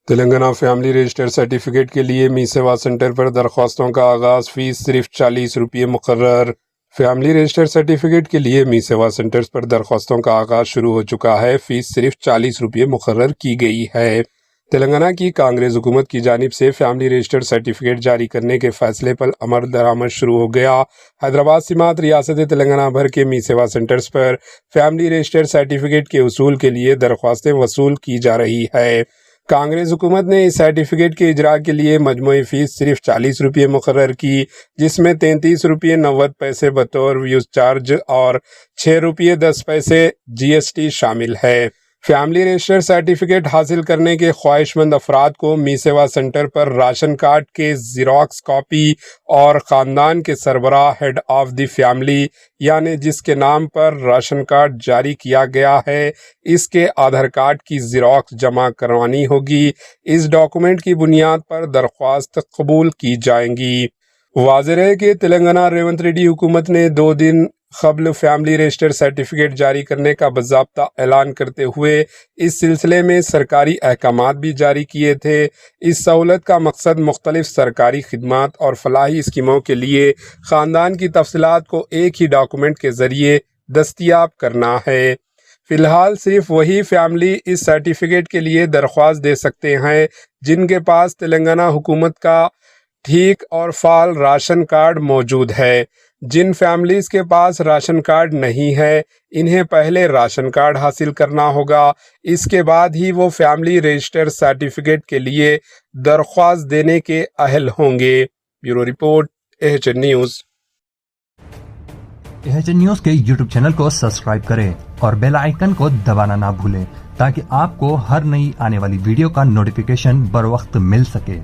Telangana family register certificate کے لیے می سیوا centre پر درخواستوں کا آغاز، فیس صرف 40 روپے مقرر۔ فیملی رجسٹر سرٹیفکیٹ کے لیے می سیوا سینٹرز پر درخواستوں کا آغاز شروع ہو چکا ہے۔ فیس صرف 40 روپے مقرر کی گئی ہے۔ تلنگانہ کی کانگریس حکومت کی جانب سے فیملی رجسٹر سرٹیفکیٹ جاری کرنے کے فیصلے پر عمل درآمد شروع ہو گیا۔ حیدرآباد سمات ریاست تلنگانہ بھر کے می سیوا سینٹرز پر فیملی رجسٹر سرٹیفکیٹ کے حصول کے لیے درخواستیں وصول کی جا رہی ہے۔ کانگریس حکومت نے اس سرٹیفکیٹ کے اجراء کے لیے مجموعی فیس صرف 40 روپے مقرر کی، جس میں 33 روپے 90 پیسے بطور ویوز چارج اور 6 روپے 10 پیسے GST شامل ہے۔ فیملی رجسٹر سرٹیفکیٹ حاصل کرنے کے خواہش مند افراد کو می سیوا سینٹر پر راشن کارڈ کے زیروکس کاپی اور خاندان کے سربراہ ہیڈ آف دی فیملی یعنی جس کے نام پر راشن کارڈ جاری کیا گیا ہے، اس کے آدھار کارڈ کی زیروکس جمع کروانی ہوگی۔ اس ڈاکومنٹ کی بنیاد پر درخواست قبول کی جائیں گی۔ واضح ہے کہ تلنگانہ ریونت ریڈی حکومت نے 2 دن قبل فیملی رجسٹر سرٹیفکیٹ جاری کرنے کا باضابطہ اعلان کرتے ہوئے اس سلسلے میں سرکاری احکامات بھی جاری کیے تھے۔ اس سہولت کا مقصد مختلف سرکاری خدمات اور فلاحی اسکیموں کے لیے خاندان کی تفصیلات کو ایک ہی ڈاکومنٹ کے ذریعے دستیاب کرنا ہے۔ فی الحال صرف وہی فیملی اس سرٹیفکیٹ کے لیے درخواست دے سکتے ہیں جن کے پاس تلنگانہ حکومت کا ٹھیک اور فعال راشن کارڈ موجود ہے۔ جن فیملیز کے پاس راشن کارڈ نہیں ہے، انہیں پہلے راشن کارڈ حاصل کرنا ہوگا، اس کے بعد ہی وہ فیملی رجسٹر سرٹیفکیٹ کے لیے درخواست دینے کے اہل ہوں گے۔ Bureau report AHN news. AHN news کے YouTube چینل کو سبسکرائب کریں اور بیل آئیکن کو دبانا نہ بھولیں تاکہ آپ کو ہر نئی آنے والی ویڈیو کا نوٹیفیکیشن بر وقت مل سکے۔